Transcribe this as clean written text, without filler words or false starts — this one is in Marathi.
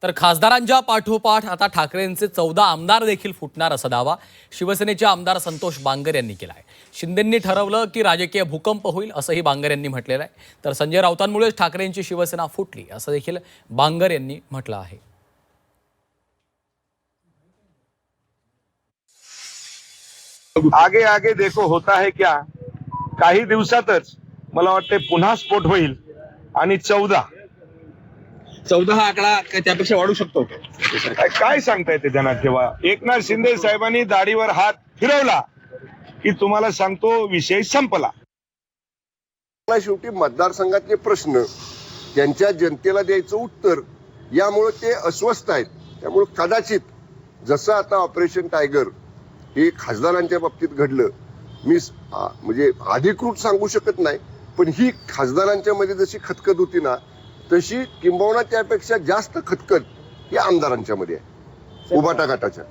तर खासदारांच्या पाठोपाठ आता ठाकरेंचे 14 आमदार देखील फुटणार असा दावा शिवसेनेचे आमदार संतोष बांगर यांनी केला आहे. शिंदेंनी ठरवलं की राजकीय भूकंप होईल असंही बांगर यांनी म्हटलेलं आहे. तर संजय राऊतांमुळेच ठाकरेंची शिवसेना फुटली असं देखील बांगर यांनी म्हटलं आहे. आगे आगे देखो होता है क्या. काही दिवसातच मला वाटते पुन्हा स्फोट होईल आणि 14 हा आकडा त्यापेक्षा वाढू शकतो. काय सांगता येते ध्यानात ठेवा. एकनाथ शिंदे साहेबांनी दाढीवर हात फिरवला की तुम्हाला सांगतो विषय संपला. शेवटी मतदारसंघातले प्रश्न त्यांच्या जनतेला द्यायचं उत्तर यामुळे ते अस्वस्थ आहेत. त्यामुळे कदाचित जसं आता ऑपरेशन टायगर हे खासदारांच्या बाबतीत घडलं, मी म्हणजे अधिकृत सांगू शकत नाही, पण ही खासदारांच्या मध्ये जशी खतखत होती ना, तशी किंबहुना त्यापेक्षा जास्त खतखत या आमदारांच्या मध्ये आहे, उभाटा गटाच्या.